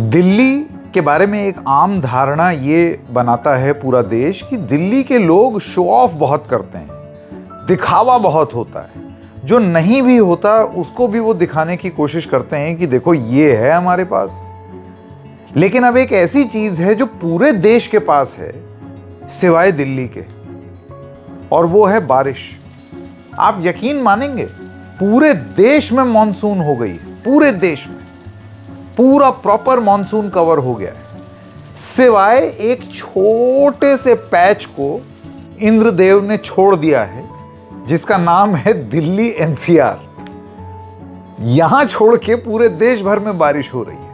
दिल्ली के बारे में एक आम धारणा ये बनाता है पूरा देश कि दिल्ली के लोग शो ऑफ बहुत करते हैं, दिखावा बहुत होता है, जो नहीं भी होता उसको भी वो दिखाने की कोशिश करते हैं कि देखो ये है हमारे पास। लेकिन अब एक ऐसी चीज है जो पूरे देश के पास है सिवाय दिल्ली के, और वो है बारिश। आप यकीन मानेंगे, पूरे देश में मॉनसून हो गई है, पूरे देश में पूरा प्रॉपर मॉनसून कवर हो गया है, सिवाय एक छोटे से पैच को इंद्रदेव ने छोड़ दिया है जिसका नाम है दिल्ली एनसीआर। यहां छोड़ के पूरे देश भर में बारिश हो रही है।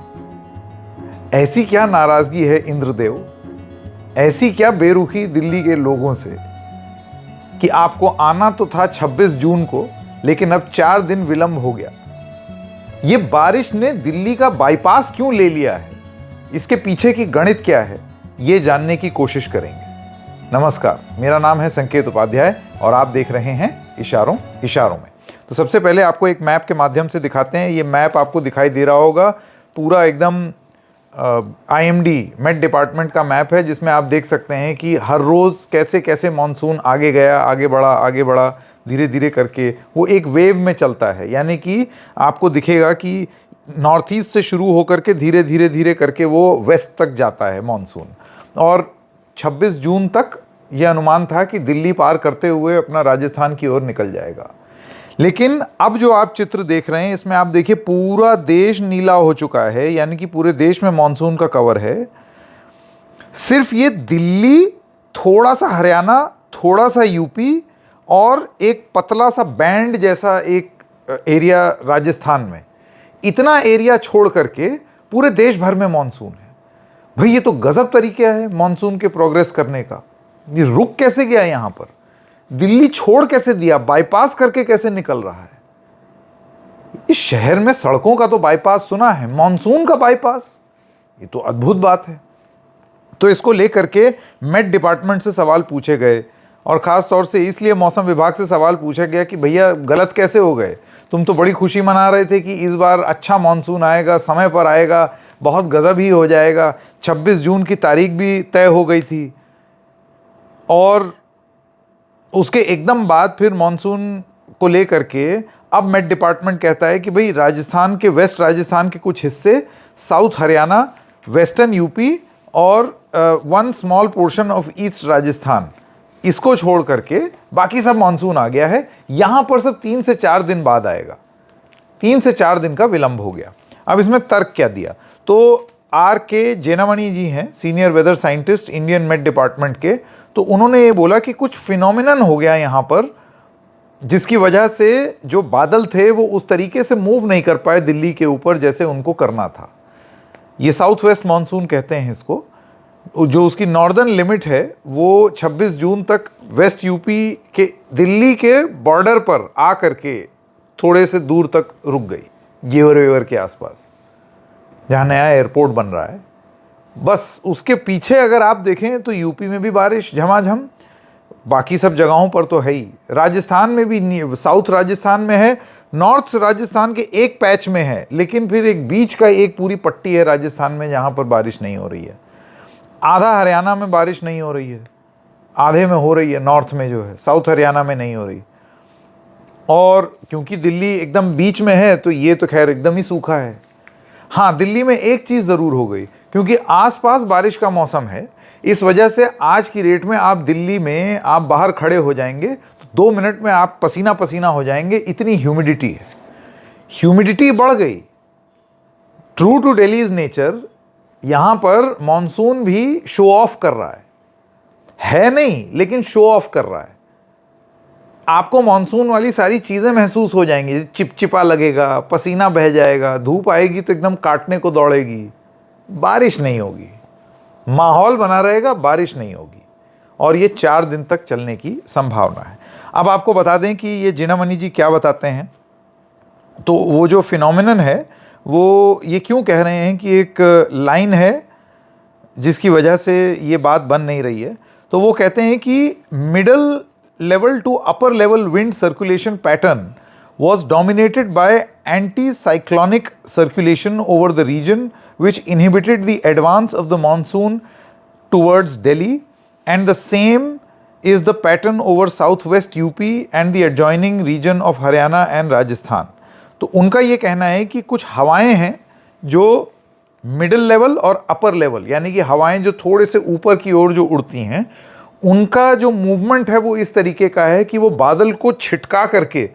ऐसी क्या नाराजगी है इंद्रदेव, ऐसी क्या बेरुखी दिल्ली के लोगों से कि आपको आना तो था 26 जून को, लेकिन अब 4 दिन विलंब हो गया। ये बारिश ने दिल्ली का बाईपास क्यों ले लिया है, इसके पीछे की गणित क्या है, ये जानने की कोशिश करेंगे। नमस्कार, मेरा नाम है संकेत उपाध्याय और आप देख रहे हैं इशारों इशारों में। तो सबसे पहले आपको एक मैप के माध्यम से दिखाते हैं। ये मैप आपको दिखाई दे रहा होगा, पूरा एकदम IMD मेट डिपार्टमेंट का मैप है, जिसमें आप देख सकते हैं कि हर रोज़ कैसे कैसे मॉनसून आगे गया, आगे बढ़ा, धीरे धीरे करके वो एक वेव में चलता है। यानी कि आपको दिखेगा कि नॉर्थ ईस्ट से शुरू होकर के धीरे करके वो वेस्ट तक जाता है मॉनसून, और 26 जून तक ये अनुमान था कि दिल्ली पार करते हुए अपना राजस्थान की ओर निकल जाएगा। लेकिन अब जो आप चित्र देख रहे हैं, इसमें आप देखिए पूरा देश नीला हो चुका है, यानी कि पूरे देश में मॉनसून का कवर है। सिर्फ ये दिल्ली, थोड़ा सा हरियाणा, थोड़ा सा यूपी और एक पतला सा बैंड जैसा एक एरिया राजस्थान में, इतना एरिया छोड़ करके पूरे देश भर में मॉनसून है। भाई ये तो गजब तरीका है मॉनसून के प्रोग्रेस करने का। ये रुक कैसे गया यहाँ पर, दिल्ली छोड़ कैसे दिया, बाईपास करके कैसे निकल रहा है। इस शहर में सड़कों का तो बाईपास सुना है, मॉनसून का बाईपास, ये तो अद्भुत बात है। तो इसको लेकर के मेट डिपार्टमेंट से सवाल पूछे गए, और ख़ास तौर से इसलिए मौसम विभाग से सवाल पूछा गया कि भैया गलत कैसे हो गए, तुम तो बड़ी खुशी मना रहे थे कि इस बार अच्छा मॉनसून आएगा, समय पर आएगा, बहुत गजब ही हो जाएगा, 26 जून की तारीख भी तय हो गई थी, और उसके एकदम बाद फिर मॉनसून को लेकर के अब मेट डिपार्टमेंट कहता है कि भाई राजस्थान के, वेस्ट राजस्थान के कुछ हिस्से, साउथ हरियाणा, वेस्टर्न यूपी और 1 small portion of east Rajasthan, इसको छोड़ करके बाकी सब मॉनसून आ गया है। यहां पर सब 3 से 4 दिन बाद आएगा। 3 से 4 दिन का विलंब हो गया। अब इसमें तर्क क्या दिया, तो RK जेनामणि जी हैं, senior weather scientist Indian met department के, तो उन्होंने ये बोला कि कुछ फिनोमिनन हो गया यहाँ पर, जिसकी वजह से जो बादल थे वो उस तरीके से मूव नहीं कर पाए दिल्ली के ऊपर जैसे उनको करना था। ये साउथ वेस्ट मानसून कहते हैं इसको। जो उसकी नॉर्दर्न लिमिट है वो 26 जून तक वेस्ट यूपी के दिल्ली के बॉर्डर पर आ करके थोड़े से दूर तक रुक गई, गेवर वेवर के आसपास, जहाँ नया एयरपोर्ट बन रहा है। बस उसके पीछे अगर आप देखें तो यूपी में भी बारिश झमाझम, बाकी सब जगहों पर तो है ही। राजस्थान में भी, साउथ राजस्थान में है, नॉर्थ राजस्थान के एक पैच में है, लेकिन फिर एक बीच का एक पूरी पट्टी है राजस्थान में जहाँ पर बारिश नहीं हो रही है। आधा हरियाणा में बारिश नहीं हो रही है, आधे में हो रही है, नॉर्थ में जो है, साउथ हरियाणा में नहीं हो रही। और क्योंकि दिल्ली एकदम बीच में है तो ये तो खैर एकदम ही सूखा है। हाँ, दिल्ली में एक चीज़ ज़रूर हो गई, क्योंकि आसपास बारिश का मौसम है, इस वजह से आज की डेट में आप दिल्ली में आप बाहर खड़े हो जाएंगे तो 2 मिनट में आप पसीना पसीना हो जाएंगे, इतनी ह्यूमिडिटी है। ह्यूमिडिटी बढ़ गई। ट्रू टू दिल्लीज नेचर, यहाँ पर मॉनसून भी शो ऑफ कर रहा है नहीं, लेकिन शो ऑफ कर रहा है। आपको मॉनसून वाली सारी चीज़ें महसूस हो जाएंगी, चिपचिपा लगेगा, पसीना बह जाएगा, धूप आएगी तो एकदम काटने को दौड़ेगी, बारिश नहीं होगी, माहौल बना रहेगा, बारिश नहीं होगी, और ये 4 दिन तक चलने की संभावना है। अब आपको बता दें कि ये जेनामणि जी क्या बताते हैं। तो वो जो फिनोमिनन है वो ये क्यों कह रहे हैं कि एक लाइन है जिसकी वजह से ये बात बन नहीं रही है, तो वो कहते हैं कि middle level to upper level wind circulation pattern was dominated by anti-cyclonic circulation over the region, which inhibited the advance of the monsoon towards Delhi, and the same is the pattern over southwest UP and the adjoining region of Haryana and Rajasthan. तो उनका ये कहना है कि कुछ हवाएं हैं जो मिडिल लेवल और अपर लेवल, यानी कि हवाएं जो थोड़े से ऊपर की ओर जो उड़ती हैं, उनका जो मूवमेंट है वो इस तरीके का है कि वो बादल को छिटका करके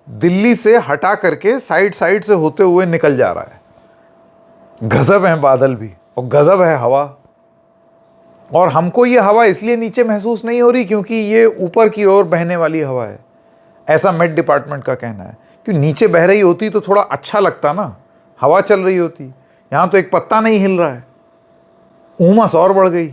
दिल्ली से हटा करके साइड साइड से होते हुए निकल जा रहा है। गजब है बादल भी और गजब है हवा। और हमको ये हवा इसलिए नीचे महसूस नहीं हो रही क्योंकि ये ऊपर की ओर बहने वाली हवा है, ऐसा मेट डिपार्टमेंट का कहना है। कि नीचे बह रही होती तो थोड़ा अच्छा लगता ना, हवा चल रही होती। यहाँ तो एक पत्ता नहीं हिल रहा है, उमस और बढ़ गई।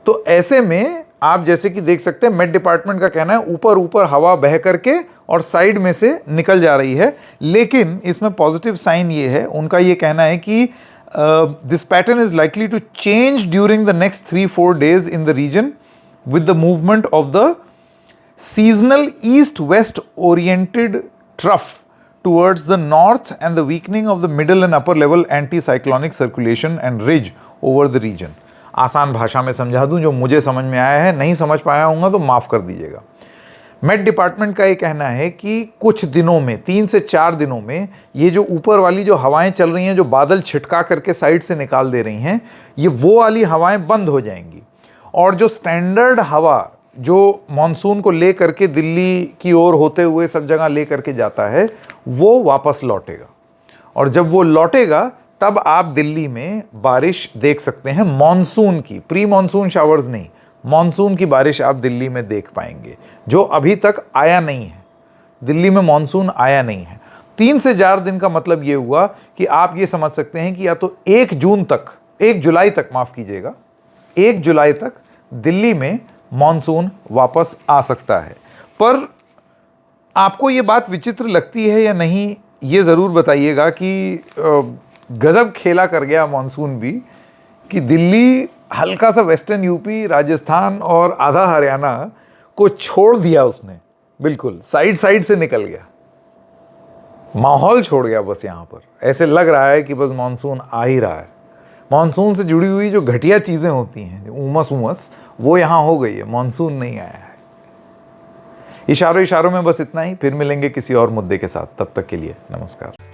तो ऐसे में आप जैसे कि देख सकते हैं, मेट डिपार्टमेंट का कहना है ऊपर ऊपर हवा बह करके और साइड में से निकल जा रही है। लेकिन इसमें पॉजिटिव साइन ये है, उनका ये कहना है कि this pattern is likely to change during the next 3-4 days in the region with the movement of the seasonal east-west oriented trough towards the north and the weakening of the middle and upper level anticyclonic circulation and ridge over the region. आसान भाषा में समझा दूं जो मुझे समझ में आया है, नहीं समझ पाया होऊंगा तो माफ़ कर दीजिएगा। मेट डिपार्टमेंट का ये कहना है कि कुछ दिनों में, 3 से 4 दिनों में, ये जो ऊपर वाली जो हवाएं चल रही हैं, जो बादल छिटका करके साइड से निकाल दे रही हैं, ये वो वाली हवाएं बंद हो जाएंगी और जो स्टैंडर्ड हवा जो मॉनसून को ले करके दिल्ली की ओर होते हुए सब जगह ले करके जाता है, वो वापस लौटेगा। और जब वो लौटेगा तब आप दिल्ली में बारिश देख सकते हैं, मॉनसून की, प्री मॉनसून शावर्स नहीं, मॉनसून की बारिश आप दिल्ली में देख पाएंगे, जो अभी तक आया नहीं है। दिल्ली में मॉनसून आया नहीं है। 3 से 4 दिन का मतलब ये हुआ कि आप ये समझ सकते हैं कि या तो 1 जुलाई तक, माफ कीजिएगा, 1 जुलाई तक दिल्ली में मॉनसून वापस आ सकता है। पर आपको ये बात विचित्र लगती है या नहीं, ये ज़रूर बताइएगा कि गजब खेला कर गया मॉनसून भी, कि दिल्ली हल्का सा वेस्टर्न यूपी, राजस्थान और आधा हरियाणा को छोड़ दिया उसने, बिल्कुल साइड साइड से निकल गया, माहौल छोड़ गया बस। यहाँ पर ऐसे लग रहा है कि बस मॉनसून आ ही रहा है। मॉनसून से जुड़ी हुई जो घटिया चीज़ें होती हैं, उमस वो यहाँ हो गई है, मॉनसून नहीं आया है। इशारों में बस इतना ही, फिर मिलेंगे किसी और मुद्दे के साथ, तब तक के लिए नमस्कार।